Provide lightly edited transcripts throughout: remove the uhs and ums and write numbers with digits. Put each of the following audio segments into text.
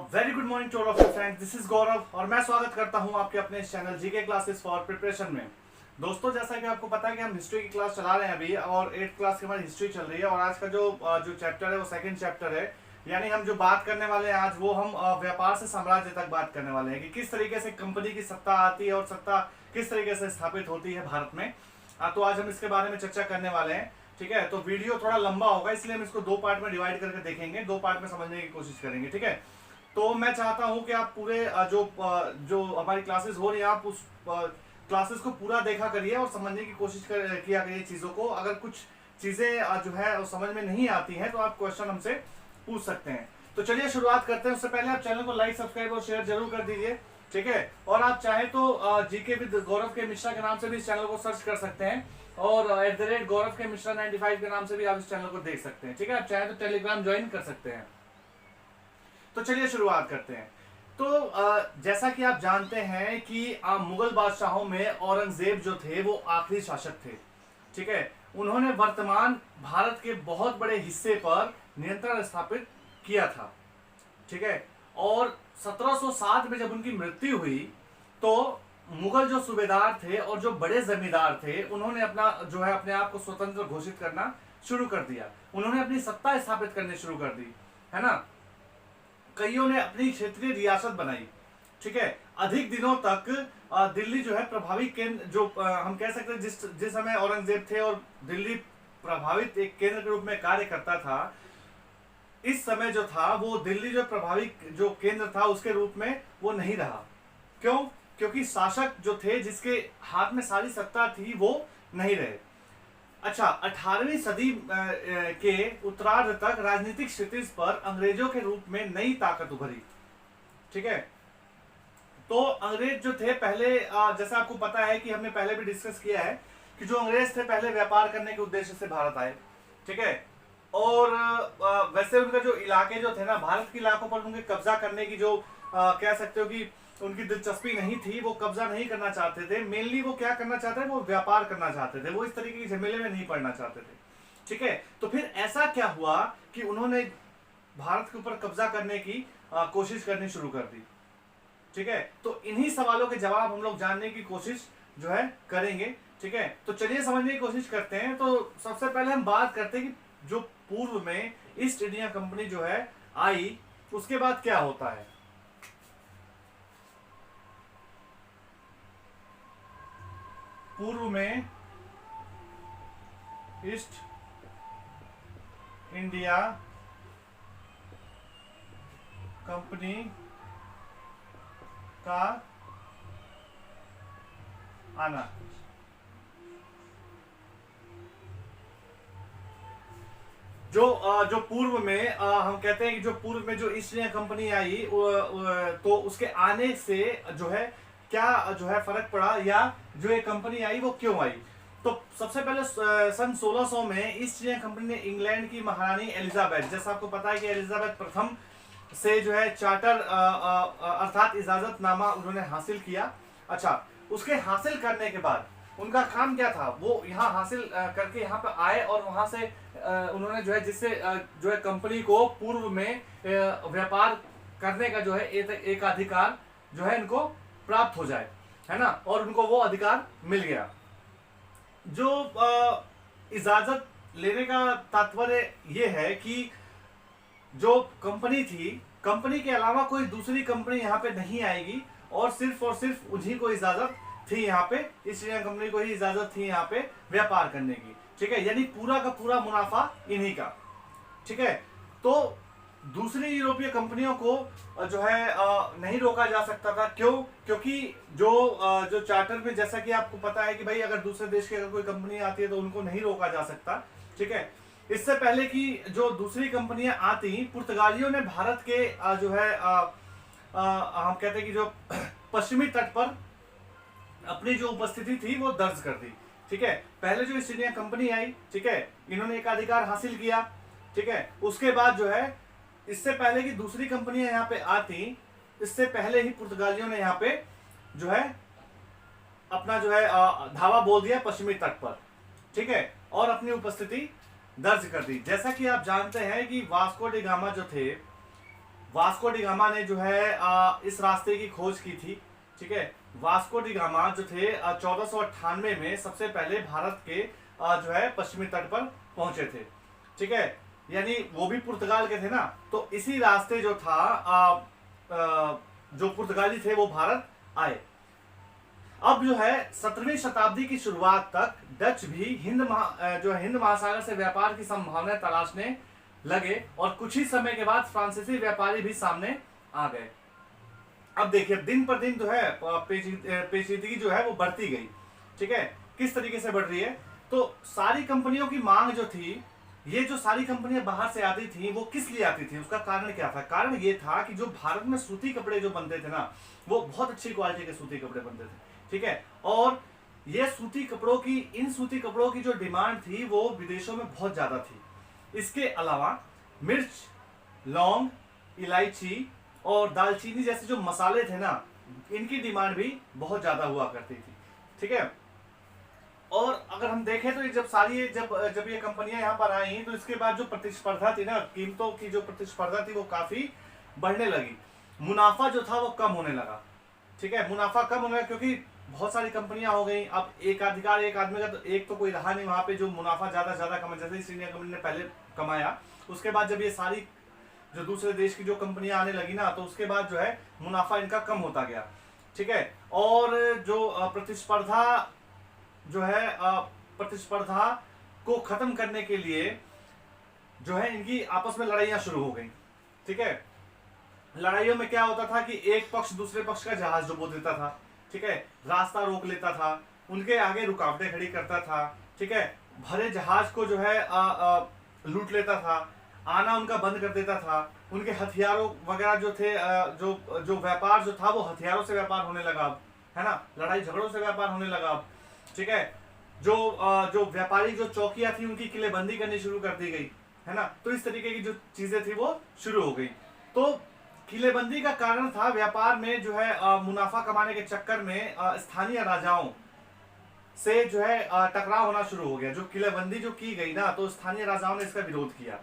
Very good morning to all of your friends, this is Gaurav और मैं स्वागत करता हूं आपके अपने इस चैनल जीके क्लासेस फॉर प्रिपरेशन में। दोस्तों, जैसा कि आपको पता है कि हम हिस्ट्री की क्लास चला रहे हैं अभी और 8th क्लास की हमारी हिस्ट्री चल रही है और आज का जो चैप्टर है वो सेकंड चैप्टर है। यानी हम जो बात करने वाले हैं आज वो हम व्यापार से साम्राज्य तक बात करने वाले हैं कि किस तरीके से कंपनी की सत्ता आती है और सत्ता किस तरीके से स्थापित होती है भारत में। तो आज हम इसके बारे में चर्चा करने वाले हैं। ठीक है, तो वीडियो थोड़ा लंबा होगा इसलिए हम इसको दो पार्ट में डिवाइड करके देखेंगे, दो पार्ट में समझने की कोशिश करेंगे। ठीक है, तो मैं चाहता हूं कि आप पूरे जो हमारी क्लासेस हो रही है आप उस क्लासेस को पूरा देखा करिए और समझने की कोशिश किया करिए चीज़ों को। अगर कुछ चीज़ें जो है समझ में नहीं आती हैं तो आप क्वेश्चन हमसे पूछ सकते हैं। तो चलिए शुरुआत करते हैं। उससे पहले आप चैनल को लाइक, सब्सक्राइब और शेयर जरूर कर दीजिए। ठीक है, और आप चाहें तो जीके विद गौरव के मिश्रा के नाम से भी इस चैनल को सर्च कर सकते हैं और @गौरव के मिश्रा 95 के नाम से भी आप इस चैनल को देख सकते हैं। ठीक है, आप चाहें तो टेलीग्राम ज्वाइन कर सकते हैं। तो चलिए शुरुआत करते हैं। तो जैसा कि आप जानते हैं कि मुगल बादशाहों में औरंगजेब जो थे वो आखिरी शासक थे। ठीक है, उन्होंने वर्तमान भारत के बहुत बड़े हिस्से पर नियंत्रण स्थापित किया था। ठीक है, और 1707 में जब उनकी मृत्यु हुई तो मुगल जो सूबेदार थे और जो बड़े जमींदार थे उन्होंने अपने आप को स्वतंत्र घोषित करना शुरू कर दिया। उन्होंने अपनी सत्ता स्थापित करनी शुरू कर दी, है ना। कईयों ने अपनी क्षेत्रीय रियासत बनाई। ठीक है, अधिक दिनों तक दिल्ली जो है प्रभावी केंद्र, जो हम कह सकते हैं जिस समय औरंगजेब थे और दिल्ली प्रभावित एक केंद्र के रूप में कार्य करता था, इस समय जो था वो दिल्ली जो प्रभावी जो केंद्र था उसके रूप में वो नहीं रहा। क्यों? क्योंकि शासक जो थे जिसके हाथ में सारी सत्ता थी वो नहीं रहे। अच्छा, 18वीं सदी के उत्तरार्ध तक राजनीतिक क्षितिज पर अंग्रेजों के रूप में नई ताकत उभरी। ठीक है, तो अंग्रेज जो थे पहले, जैसा आपको पता है कि हमने पहले भी डिस्कस किया है कि जो अंग्रेज थे पहले व्यापार करने के उद्देश्य से भारत आए। ठीक है, और वैसे उनका जो इलाके जो थे ना, भारत के इलाकों पर उनके कब्जा करने की जो कह सकते हो कि उनकी दिलचस्पी नहीं थी, वो कब्जा नहीं करना चाहते थे। मेनली वो क्या करना चाहते थे, वो व्यापार करना चाहते थे, वो इस तरीके की झमेले में नहीं पड़ना चाहते थे। ठीक है, तो फिर ऐसा क्या हुआ कि उन्होंने भारत के ऊपर कब्जा करने की कोशिश करनी शुरू कर दी। ठीक है, तो इन्हीं सवालों के जवाब हम लोग जानने की कोशिश जो है करेंगे। ठीक है, तो चलिए समझने की कोशिश करते हैं। तो सबसे पहले हम बात करते हैं कि जो पूर्व में ईस्ट इंडिया कंपनी जो है आई, उसके बाद क्या होता है। पूर्व में ईस्ट इंडिया कंपनी का आना। जो पूर्व में हम कहते हैं कि जो पूर्व में जो ईस्ट इंडिया कंपनी आई तो उसके आने से जो है क्या जो है फर्क पड़ा, या जो ये कंपनी आई वो क्यों आई। तो सबसे पहले सन 1600 में ईस्ट इंडिया कंपनी ने इंग्लैंड की महारानी एलिजाबेथ, जैसा आपको पता है कि एलिजाबेथ प्रथम से जो है चार्टर अर्थात इजाजतनामा उन्होंने हासिल किया। अच्छा, उसके हासिल करने के बाद उनका काम क्या था, वो यहाँ हासिल करके यहाँ पे आए और वहां से उन्होंने जो है जिससे जो है कंपनी को पूर्व में व्यापार करने का जो है एक अधिकार जो है इनको प्राप्त हो जाए, है ना, और उनको वो अधिकार मिल गया। जो इजाजत लेने का तात्पर्य ये है कि जो कंपनी थी, कंपनी के अलावा कोई दूसरी कंपनी यहाँ पे नहीं आएगी और सिर्फ उन्हीं को इजाजत थी, यहाँ पे ईस्ट इंडिया कंपनी को ही इजाजत थी यहाँ पे व्यापार करने की। ठीक है, यानी पूरा का पूरा मुनाफा इन्हीं का। ठीक है, तो दूसरी यूरोपीय कंपनियों को जो है नहीं रोका जा सकता था। क्यों? क्योंकि जो चार्टर में, जैसा कि आपको पता है कि भाई अगर दूसरे देश की अगर कोई कंपनी आती है तो उनको नहीं रोका जा सकता। ठीक है, इससे पहले कि जो दूसरी कंपनियां आती, पुर्तगालियों ने भारत के जो है हम कहते हैं कि जो पश्चिमी तट पर अपनी जो उपस्थिति थी वो दर्ज कर दी। ठीक है, पहले जो ईस्ट इंडिया कंपनी आई, ठीक है, इन्होंने एक अधिकार हासिल किया। ठीक है, उसके बाद जो है इससे पहले कि दूसरी कंपनियां यहाँ पे आती, इससे पहले ही पुर्तगालियों ने यहाँ पे जो है अपना जो है धावा बोल दिया पश्चिमी तट पर। ठीक है, और अपनी उपस्थिति दर्ज कर दी। जैसा कि आप जानते हैं कि वास्को डी गामा जो थे वास्को डी गामा ने जो है इस रास्ते की खोज की थी। ठीक है, वास्को डी गामा जो थे 1498 में सबसे पहले भारत के जो है पश्चिमी तट पर पहुंचे थे। ठीक है, यानी वो भी पुर्तगाल के थे ना, तो इसी रास्ते जो था जो पुर्तगाली थे वो भारत आए। अब जो है 17वीं शताब्दी की शुरुआत तक डच भी हिंद महासागर से व्यापार की संभावना तलाशने लगे और कुछ ही समय के बाद फ्रांसीसी व्यापारी भी सामने आ गए। अब देखिए दिन पर दिन जो है पेचीदगी जो है वो बढ़ती गई। ठीक है, किस तरीके से बढ़ रही है, तो सारी कंपनियों की मांग जो थी, ये जो सारी कंपनियां बाहर से आती थी वो किस लिए आती थी, उसका कारण क्या था? कारण ये था कि जो भारत में सूती कपड़े जो बनते थे ना, वो बहुत अच्छी क्वालिटी के सूती कपड़े बनते थे। ठीक है, और ये इन सूती कपड़ों की जो डिमांड थी वो विदेशों में बहुत ज्यादा थी। इसके अलावा मिर्च, लौंग, इलायची और दालचीनी जैसे जो मसाले थे ना, इनकी डिमांड भी बहुत ज्यादा हुआ करती थी। ठीक है, और अगर हम देखें तो जब ये कंपनियां यहाँ पर आई तो इसके बाद जो प्रतिस्पर्धा थी ना, कीमतों की जो प्रतिस्पर्धा थी वो काफी बढ़ने लगी। मुनाफा जो था वो कम होने लगा। ठीक है, मुनाफा कम होने लगा क्योंकि बहुत सारी कंपनियां हो गई। अब एक आदमी का तो एक तो कोई रहा नहीं वहां पे जो मुनाफा ज्यादा कमा, जैसे ईस्ट इंडिया कंपनी ने पहले कमाया, उसके बाद जब ये सारी जो दूसरे देश की जो कंपनियां आने लगी ना, तो उसके बाद जो है मुनाफा इनका कम होता गया। ठीक है, और जो प्रतिस्पर्धा जो है प्रतिस्पर्धा को खत्म करने के लिए जो है इनकी आपस में लड़ाइयां शुरू हो गई। ठीक है, लड़ाइयों में क्या होता था कि एक पक्ष दूसरे पक्ष का जहाज डुबो देता था। ठीक है, रास्ता रोक लेता था, उनके आगे रुकावटें खड़ी करता था। ठीक है, भरे जहाज को जो है लूट लेता था, आना उनका बंद कर देता था। उनके हथियारों वगैरह जो थे जो व्यापार जो था वो हथियारों से व्यापार होने लगा, है ना, लड़ाई झगड़ों से व्यापार होने लगा। ठीक है, जो व्यापारी जो चौकियां थी उनकी किलेबंदी करनी शुरू कर दी गई, है ना, तो इस तरीके की जो चीजें थी वो शुरू हो गई। तो किलेबंदी का कारण था व्यापार में जो है मुनाफा कमाने के चक्कर में स्थानीय राजाओं से जो है टकराव होना शुरू हो गया। जो किलेबंदी जो की गई ना, तो स्थानीय राजाओं ने इसका विरोध किया।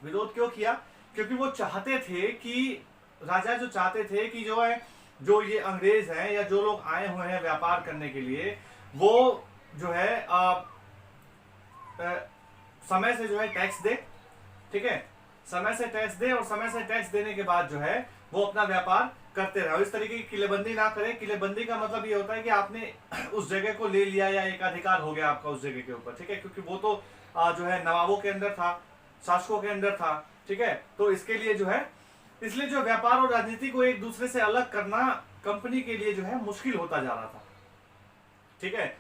विरोध क्यों किया? क्योंकि वो चाहते थे कि राजा जो चाहते थे कि जो ये अंग्रेज हैं या जो लोग आए हुए हैं व्यापार करने के लिए, वो जो है समय से जो है टैक्स दे। ठीक है, समय से टैक्स दे और समय से टैक्स देने के बाद जो है वो अपना व्यापार करते रहे। इस तरीके की किलेबंदी ना करें। किलेबंदी का मतलब ये होता है कि आपने उस जगह को ले लिया या एक अधिकार हो गया आपका उस जगह के ऊपर। ठीक है, क्योंकि वो तो जो है नवाबों के अंदर था, शासकों के अंदर था। ठीक है, तो इसके लिए जो है, इसलिए जो व्यापार और राजनीति को एक दूसरे से अलग करना कंपनी के लिए जो है मुश्किल होता जा रहा था। ठीक है,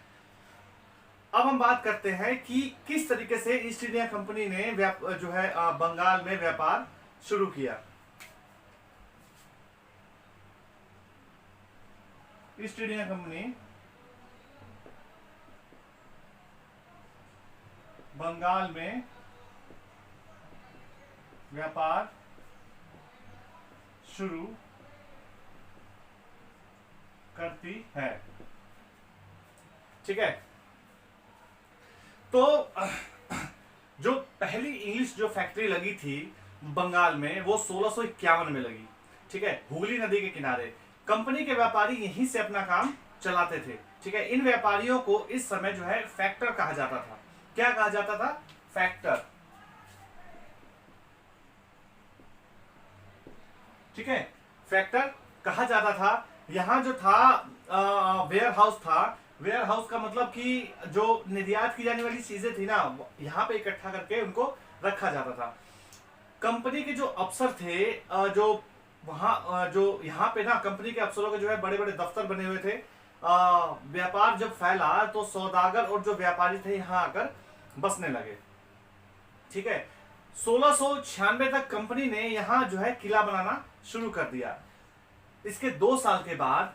अब हम बात करते हैं कि किस तरीके से ईस्ट इंडिया कंपनी ने जो है बंगाल में व्यापार शुरू किया। ईस्ट इंडिया कंपनी बंगाल में व्यापार शुरू करती है। ठीक है, तो जो पहली इंग्लिश जो फैक्ट्री लगी थी बंगाल में वो 1651 में लगी। ठीक है, हुगली नदी के किनारे। कंपनी के व्यापारी यहीं से अपना काम चलाते थे। ठीक है, इन व्यापारियों को इस समय जो है फैक्टर कहा जाता था। क्या कहा जाता था? फैक्टर। ठीक है, फैक्टर कहा जाता था। यहां जो था वेयर हाउस था। वेयर हाउस का मतलब कि जो निर्यात की जाने वाली चीजें थी ना, यहाँ पे इकट्ठा करके उनको रखा जाता था। कंपनी के जो अफसर थे जो वहां जो यहाँ पे ना कंपनी के अफसरों के जो है बड़े बड़े दफ्तर बने हुए थे। व्यापार जब फैला तो सौदागर और जो व्यापारी थे यहाँ आकर बसने लगे। ठीक है, 1696 तक कंपनी ने यहाँ जो है किला बनाना शुरू कर दिया। इसके 2 साल के बाद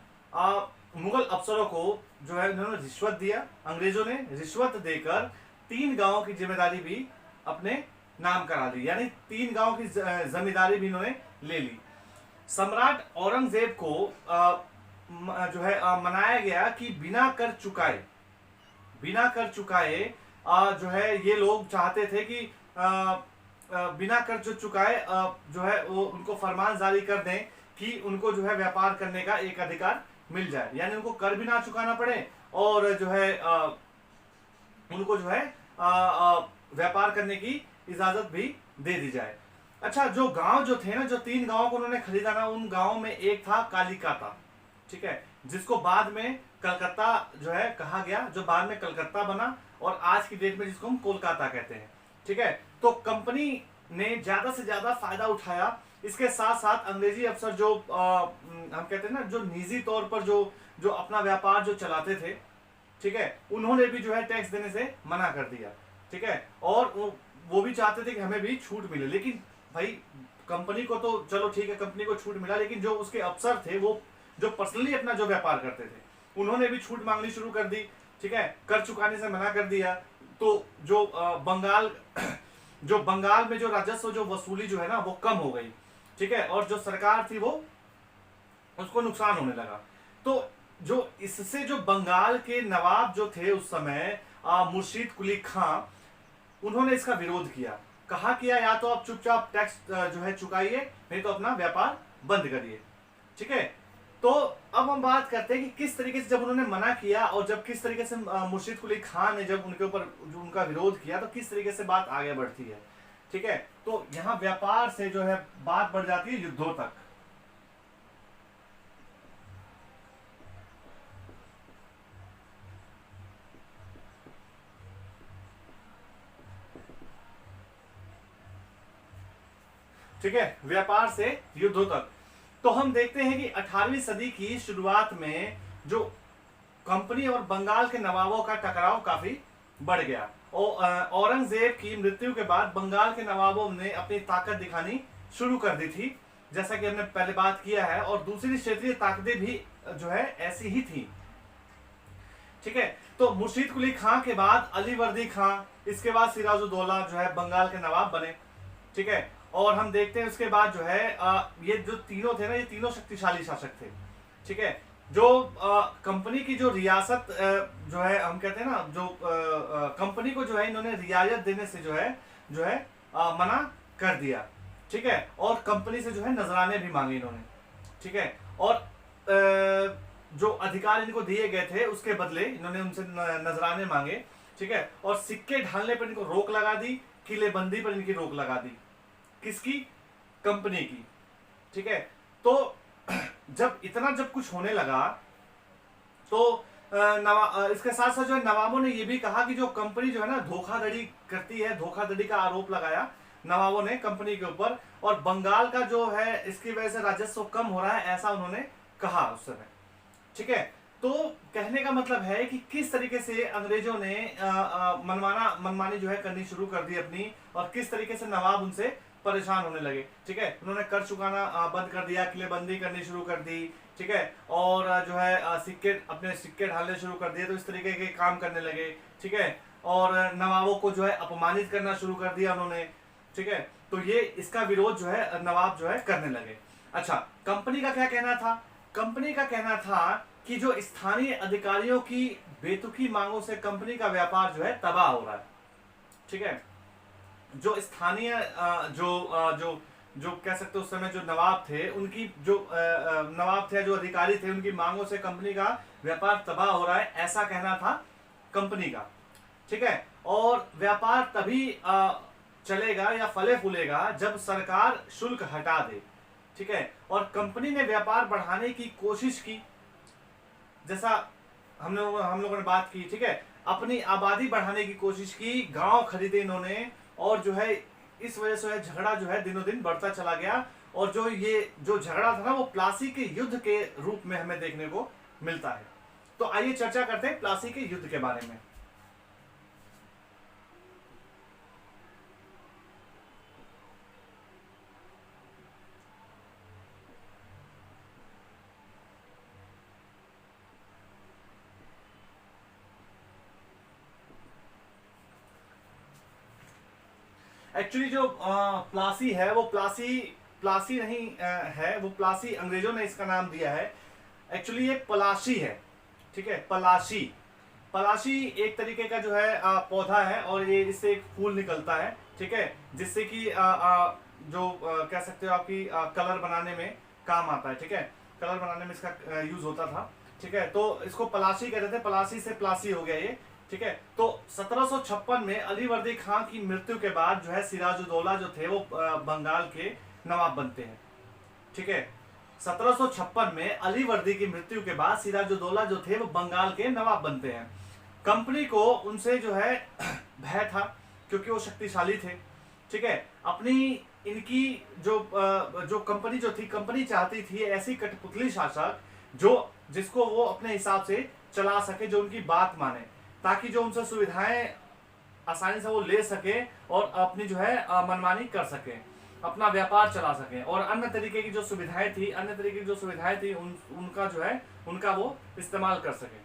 मुगल अफसरों को जो है उन्होंने रिश्वत दिया। अंग्रेजों ने रिश्वत देकर 3 गांवों की जिम्मेदारी भी अपने नाम करा ली, यानी 3 गांवों की जिम्मेदारी भी इन्होंने ले ली। सम्राट औरंगजेब को जो है मनाया गया कि बिना कर चुकाए जो है ये लोग चाहते थे कि बिना कर्ज जो चुकाए जो है वो उनको फरमान जारी कर दें कि उनको जो है व्यापार करने का एक अधिकार मिल जाए, यानी उनको कर भी ना चुकाना पड़े और जो है उनको जो है व्यापार करने की इजाजत भी दे दी जाए। अच्छा, जो गांव जो थे ना, जो 3 गांवों को उन्होंने खरीदा ना, उन गांवों में एक था कालिकाता, ठीक है, जिसको बाद में कलकत्ता जो है कहा गया, जो बाद में कलकत्ता बना और आज की डेट में जिसको हम कोलकाता कहते हैं, ठीक है। तो कंपनी ने ज्यादा से ज्यादा फायदा उठाया। इसके साथ साथ अंग्रेजी अफसर जो हम कहते हैं ना, जो निजी तौर पर जो जो अपना व्यापार जो चलाते थे, ठीक है, उन्होंने भी जो है टैक्स देने से मना कर दिया, ठीक है। और वो भी चाहते थे कि हमें भी छूट मिले, लेकिन भाई कंपनी को तो चलो ठीक है, कंपनी को छूट मिला, लेकिन जो उसके अफसर थे वो जो पर्सनली अपना जो व्यापार करते थे उन्होंने भी छूट मांगनी शुरू कर दी, ठीक है, कर चुकाने से मना कर दिया। तो जो बंगाल में जो राजस्व जो वसूली जो है ना वो कम हो गई, ठीक है, और जो सरकार थी वो उसको नुकसान होने लगा। तो जो इससे जो बंगाल के नवाब जो थे उस समय मुर्शीद कुली खां, उन्होंने इसका विरोध किया। कहा किया, या तो आप चुपचाप टैक्स जो है चुकाइए, नहीं तो अपना व्यापार बंद करिए, ठीक है। तो अब हम बात करते हैं कि किस तरीके से जब उन्होंने मना किया और जब किस तरीके से मुर्शीद कुली खान ने जब उनके ऊपर जो उनका विरोध किया तो किस तरीके से बात आगे बढ़ती है, ठीक है। तो यहाँ व्यापार से जो है बात बढ़ जाती है युद्धों तक। ठीक है, व्यापार से युद्धों तक। तो हम देखते हैं कि 18वीं सदी की शुरुआत में जो कंपनी और बंगाल के नवाबों का टकराव काफी बढ़ गया और औरंगजेब की मृत्यु के बाद बंगाल के नवाबों ने अपनी ताकत दिखानी शुरू कर दी थी, जैसा कि हमने पहले बात किया है, और दूसरी क्षेत्रीय ताकतें भी जो है ऐसी ही थी, ठीक है। तो मुर्शीद कुली खां के बाद अलीवर्दी खां, इसके बाद सिराजुद्दौला जो है बंगाल के नवाब बने, ठीक है। और हम देखते हैं उसके बाद जो है ये जो तीनों थे ना, ये तीनों शक्तिशाली शासक थे, ठीक है। जो कंपनी की जो रियासत जो है हम कहते हैं ना, जो कंपनी को जो है इन्होंने रियायत देने से जो है मना कर दिया, ठीक है। और कंपनी से जो है नजराने भी मांगे इन्होंने, ठीक है। और जो अधिकार इनको दिए गए थे उसके बदले इन्होंने उनसे नजराने मांगे, ठीक है। और सिक्के ढालने पर इनको रोक लगा दी, किलेबंदी पर इनकी रोक लगा दी, किसकी? कंपनी की, ठीक है। तो जब इतना जब कुछ होने लगा तो इसके साथ साथ जो है नवाबों ने ये भी कहा कि जो कंपनी जो है ना धोखाधड़ी करती है, धोखाधड़ी का आरोप लगाया नवाबों ने कंपनी के ऊपर, और बंगाल का जो है इसकी वजह से राजस्व कम हो रहा है, ऐसा उन्होंने कहा उस समय, ठीक है। तो कहने का मतलब है कि किस तरीके से अंग्रेजों ने मनमानी जो है करनी शुरू कर दी अपनी, और किस तरीके से नवाब उनसे परेशान होने लगे, ठीक है। उन्होंने कर चुकाना बंद कर दिया, किलेबंदी करनी शुरू कर दी, ठीक है। और जो है अपने सिक्के ढालने शुरू कर दिए, तो इस तरीके के काम करने लगे, ठीक है। और नवाबों को जो है अपमानित करना शुरू कर दिया उन्होंने, ठीक है। तो ये इसका विरोध जो है नवाब जो है करने लगे। अच्छा, कंपनी का क्या कहना था? कंपनी का कहना था कि जो स्थानीय अधिकारियों की बेतुकी मांगों से कंपनी का व्यापार जो है तबाह हो रहा है, ठीक है। जो स्थानीय जो कह सकते उस समय जो नवाब थे, उनकी जो नवाब थे, जो अधिकारी थे, उनकी मांगों से कंपनी का व्यापार तबाह हो रहा है, ऐसा कहना था कंपनी का, ठीक है। और व्यापार तभी चलेगा या फले फूलेगा जब सरकार शुल्क हटा दे, ठीक है। और कंपनी ने व्यापार बढ़ाने की कोशिश की, जैसा हम लोगों ने बात की, ठीक है। अपनी आबादी बढ़ाने की कोशिश की, गांव खरीदे इन्होंने, और जो है इस वजह से झगड़ा जो है दिनों दिन बढ़ता चला गया। और जो झगड़ा था ना वो प्लासी के युद्ध के रूप में हमें देखने को मिलता है। तो आइए चर्चा करते हैं प्लासी के युद्ध के बारे में। एक्चुअली जो प्लासी है वो प्लासी नहीं है, वो प्लासी अंग्रेजों ने इसका नाम दिया है। एक्चुअली ये पलाशी है, ठीक है, पलाशी। पलाशी एक तरीके का जो है पौधा है और ये इससे एक फूल निकलता है, ठीक है, जिससे कि कह सकते हो आपकी कलर बनाने में काम आता है, ठीक है, कलर बनाने में इसका यूज होता था, ठीक है। तो इसको पलाशी कहते थे, पलाशी से प्लासी हो गया ये, ठीक है। तो 1756 में अलीवर्दी खां की मृत्यु के बाद जो है सिराजुद्दौला जो थे वो बंगाल के नवाब बनते हैं, ठीक है। 1756 में अलीवर्दी की मृत्यु के बाद सिराजुद्दौला जो थे वो बंगाल के नवाब बनते हैं। कंपनी को उनसे जो है भय था क्योंकि वो शक्तिशाली थे, ठीक है। अपनी इनकी जो कंपनी जो थी, कंपनी चाहती थी ऐसी कठपुतली शासक जिसको वो अपने हिसाब से चला सके, जो उनकी बात माने, ताकि जो उनसे सुविधाएं आसानी से वो ले सके और अपनी जो है मनमानी कर सके, अपना व्यापार चला सके, और अन्य तरीके की जो सुविधाएं थी उनका जो है उनका वो इस्तेमाल कर सके।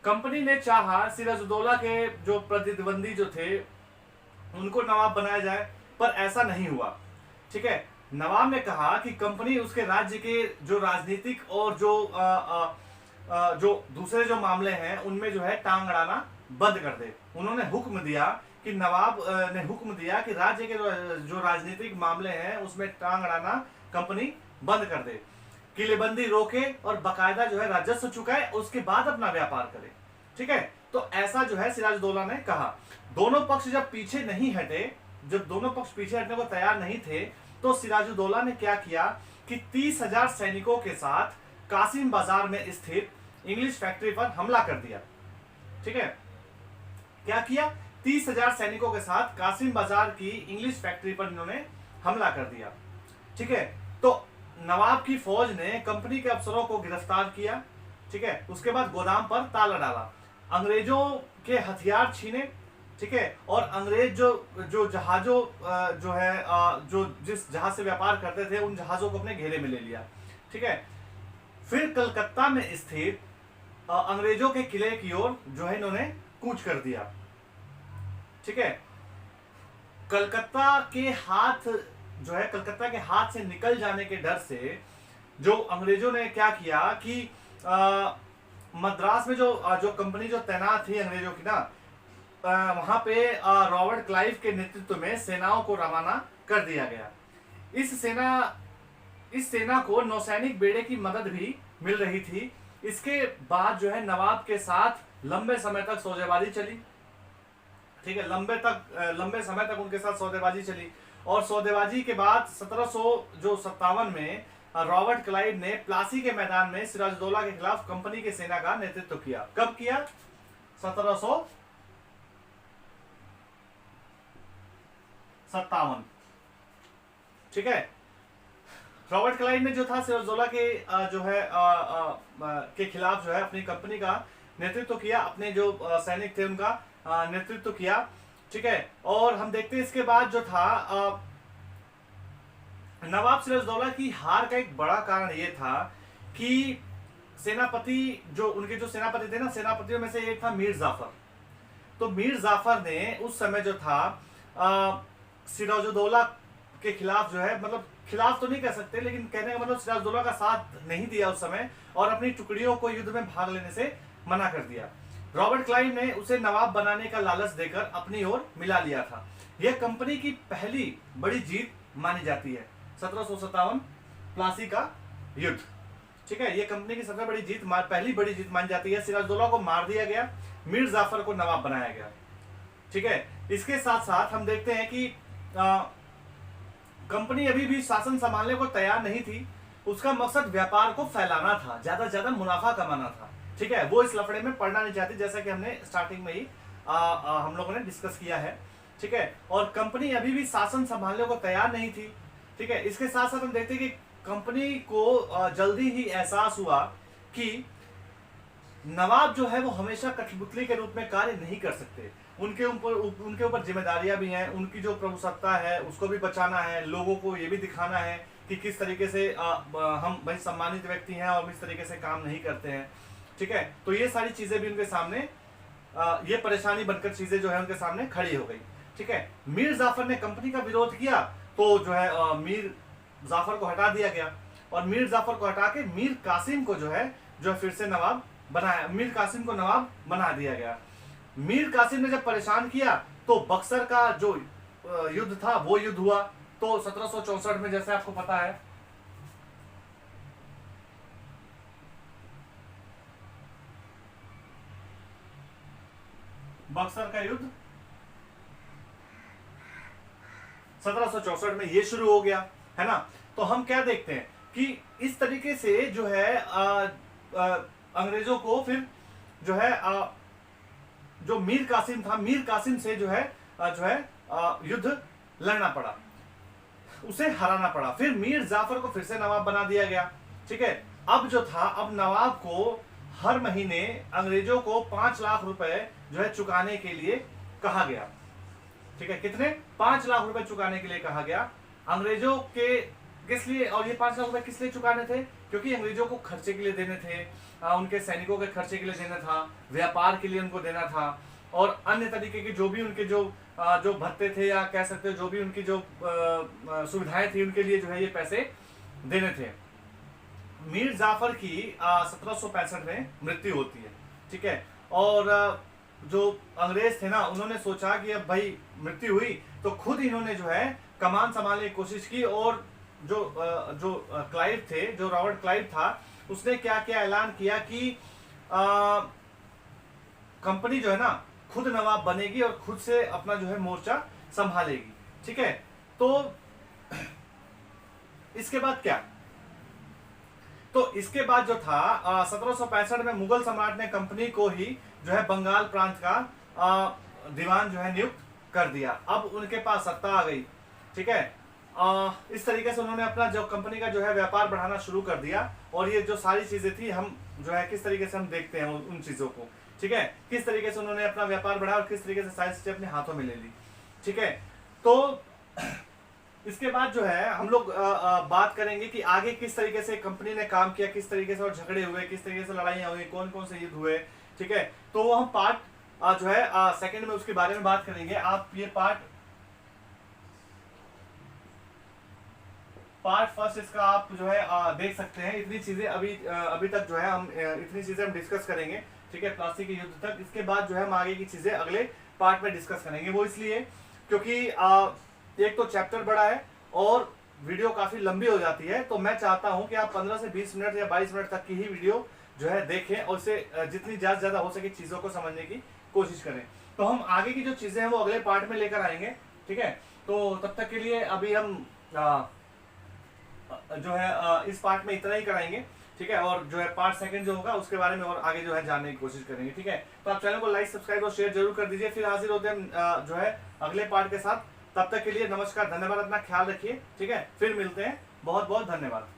कंपनी ने चाहा सिराजुद्दौला के जो प्रतिद्वंदी जो थे उनको नवाब बनाया जाए, पर ऐसा नहीं हुआ, ठीक है। नवाब ने कहा कि कंपनी उसके राज्य के जो राजनीतिक और जो दूसरे जो मामले हैं उनमें जो है टांग अड़ाना बंद कर दे। उन्होंने हुक्म दिया कि नवाब ने हुक्म दिया कि राज्य के जो राजनीतिक मामले हैं उसमें टांग अड़ाना कंपनी बंद कर दे, किलेबंदी रोके और बाकायदा जो है राजस्व चुकाए, उसके बाद अपना व्यापार करे, ठीक है। तो ऐसा जो है सिराजुद्दौला ने कहा। दोनों पक्ष जब पीछे नहीं हटे, जब दोनों पक्ष पीछे हटने को तैयार नहीं थे, तो सिराजुद्दौला ने क्या किया कि 30,000 सैनिकों के साथ कासिम बाजार में स्थित इंग्लिश फैक्ट्री पर हमला कर दिया, ठीक है। क्या किया? 30,000 सैनिकों के साथ कासिम बाजार की इंग्लिश फैक्ट्री पर इन्होंने हमला कर दिया, ठीक है। तो नवाब की फौज ने कंपनी के अफसरों को गिरफ्तार किया, ठीक है। उसके बाद गोदाम पर ताला डाला, अंग्रेजों के हथियार छीने, ठीक है, और अंग्रेज जो जहाजों जो है जो जिस जहाज से व्यापार करते थे उन जहाजों को अपने घेरे में ले लिया, ठीक है। फिर कलकत्ता में स्थित अंग्रेजों के किले की ओर जो है इन्होंने कूच कर दिया, ठीक है। कलकत्ता के हाथ से निकल जाने के डर से जो अंग्रेजों ने क्या किया कि मद्रास में जो कंपनी जो तैनात थी अंग्रेजों की ना, वहां पे रॉबर्ट क्लाइव के नेतृत्व में सेनाओं को रवाना कर दिया गया। इस सेना को नौसैनिक बेड़े की मदद भी मिल रही थी। इसके बाद जो है नवाब के साथ लंबे समय तक सौदेबाजी चली, ठीक है, लंबे समय तक उनके साथ सौदेबाजी चली, और सौदेबाजी के बाद 1757 में रॉबर्ट क्लाइव ने प्लासी के मैदान में सिराजुद्दौला के खिलाफ कंपनी की सेना का नेतृत्व किया। कब किया? 1757, ठीक है। रॉबर्ट क्लाइव ने जो था सिराजुद्दौला के जो है के खिलाफ जो है अपनी कंपनी का नेतृत्व किया, अपने जो सैनिक थे उनका नेतृत्व किया, ठीक है। और हम देखते हैं इसके बाद जो था नवाब सिराजुद्दौला की हार का एक बड़ा कारण ये था कि सेनापति जो उनके जो सेनापति थे ना, सेनापतियों में से एक था मीर जाफर। तो मीर जाफर ने उस समय जो था सिराजुद्दौला के खिलाफ जो है, मतलब खिलाफ तो नहीं कह सकते, लेकिन कहने का मतलब सिराजुद्दौला का साथ नहीं दिया उस समय, और अपनी टुकड़ियों को युद्ध में भाग लेने से मना कर दिया। रॉबर्ट क्लाइव ने उसे नवाब बनाने का लालच देकर अपनी ओर मिला लिया था। यह कंपनी की पहली बड़ी जीत मानी जाती है, 1757 प्लासी का युद्ध, ठीक है। यह कंपनी की सबसे बड़ी जीत, पहली बड़ी जीत मानी जाती है। सिराजुद्दौला को मार दिया गया, मीर जाफर को नवाब बनाया गया, ठीक है। इसके साथ साथ हम देखते हैं कि कंपनी अभी भी शासन संभालने को तैयार नहीं थी। उसका मकसद व्यापार को फैलाना था, ज्यादा से ज्यादा मुनाफा कमाना था, ठीक है। वो इस लफड़े में पड़ना नहीं चाहती, जैसा कि हमने स्टार्टिंग में ही हम लोगों ने डिस्कस किया है, ठीक है। और कंपनी अभी भी शासन संभालने को तैयार नहीं थी, ठीक है। इसके साथ साथ हम देखते हैं कि कंपनी को जल्दी ही एहसास हुआ कि नवाब जो है वो हमेशा कठपुतली के रूप में कार्य नहीं कर सकते। उनके ऊपर जिम्मेदारियां भी हैं, उनकी जो प्रभुसत्ता है उसको भी बचाना है, लोगों को ये भी दिखाना है कि किस तरीके से हम भाई सम्मानित व्यक्ति हैं और इस तरीके से काम नहीं करते हैं, ठीक है। तो ये सारी चीजें भी उनके सामने, ये परेशानी बनकर चीजें जो है उनके सामने खड़ी हो गई, ठीक है। मीर जाफर ने कंपनी का विरोध किया तो जो है मीर जाफर को हटा दिया गया, और मीर जाफर को हटा के मीर कासिम को जो है फिर से नवाब बनाया, मीर कासिम को नवाब बना दिया गया। मीर कासिम ने जब परेशान किया तो बक्सर का जो युद्ध था वो युद्ध हुआ। तो 1764 में जैसे आपको पता है बक्सर का युद्ध 1764 में ये शुरू हो गया, है ना। तो हम क्या देखते हैं कि इस तरीके से जो है अंग्रेजों को फिर जो है जो मीर कासिम था, मीर कासिम से जो है युद्ध लड़ना पड़ा, उसे हराना पड़ा। फिर मीर जाफर को फिर से नवाब बना दिया गया, ठीक है। अब जो था, अब नवाब को हर महीने अंग्रेजों को 5 लाख रुपए जो है चुकाने के लिए कहा गया, ठीक है। कितने? 5 लाख रुपए चुकाने के लिए कहा गया अंग्रेजों के। किस लिए? और ये 5 लाख रुपए किस लिए चुकाने थे? क्योंकि अंग्रेजों को खर्चे के लिए देने थे, उनके सैनिकों के खर्चे के लिए देना था, व्यापार के लिए उनको देना था, और अन्य तरीके के जो भी उनके जो भत्ते थे, या कह सकते हो जो भी उनकी जो सुविधाएं थी, उनके लिए जो है ये पैसे देने थे। मीर जाफर की 1765 में मृत्यु होती है, ठीक है। और जो अंग्रेज थे ना, उन्होंने सोचा कि अब भाई मृत्यु हुई तो खुद इन्होंने जो है कमान संभालने की कोशिश की, और जो क्लाइव थे, जो रॉबर्ट क्लाइव था, उसने क्या क्या ऐलान किया कि कंपनी जो है ना खुद नवाब बनेगी और खुद से अपना जो है मोर्चा संभालेगी, ठीक है। तो इसके बाद क्या? तो इसके बाद जो था 1765 में मुगल सम्राट ने कंपनी को ही जो है बंगाल प्रांत का दीवान जो है नियुक्त कर दिया। अब उनके पास सत्ता आ गई, ठीक है। इस तरीके से उन्होंने अपना जो कंपनी का जो है व्यापार बढ़ाना शुरू कर दिया। और ये जो सारी चीजें थी, हम जो है किस तरीके से हम देखते हैं उन चीजों को, ठीक है। किस तरीके से उन्होंने अपना व्यापार बढ़ाया और किस तरीके से सारी चीजें अपने हाथों में ले ली, ठीक है। तो इसके बाद जो है हम लोग बात करेंगे कि आगे किस तरीके से कंपनी ने काम किया, किस तरीके से और झगड़े हुए, किस तरीके से लड़ाइयां हुई, कौन कौन से युद्ध हुए, ठीक है। तो वो हम पार्ट जो है सेकंड में उसके बारे में बात करेंगे। आप ये पार्ट फर्स्ट इसका आप जो है देख सकते हैं। इतनी चीजें अभी तक जो है हम इतनी चीजें हम डिस्कस करेंगे, ठीक है, प्लास्टिक के युद्ध तक। इसके बाद जो है हम आगे की चीजें अगले पार्ट में डिस्कस करेंगे। वो इसलिए क्योंकि एक तो चैप्टर बड़ा है और वीडियो काफी लंबी हो जाती है। तो मैं चाहता हूं कि आप 15 से 20 मिनट या 22 मिनट तक की ही वीडियो जो है देखें, और उससे जितनी ज्यादा हो सके चीजों को समझने की कोशिश करें। तो हम आगे की जो चीजें हैं वो अगले पार्ट में लेकर आएंगे, ठीक है। तो तब तक के लिए अभी हम जो है इस पार्ट में इतना ही कराएंगे, ठीक है। और जो है पार्ट सेकंड जो होगा उसके बारे में और आगे जो है जानने की कोशिश करेंगे, ठीक है। तो आप चैनल को लाइक, सब्सक्राइब और शेयर जरूर कर दीजिए। फिर हाजिर होते हैं जो है अगले पार्ट के साथ। तब तक के लिए नमस्कार, धन्यवाद, अपना ख्याल रखिए, ठीक है। फिर मिलते हैं, बहुत बहुत धन्यवाद।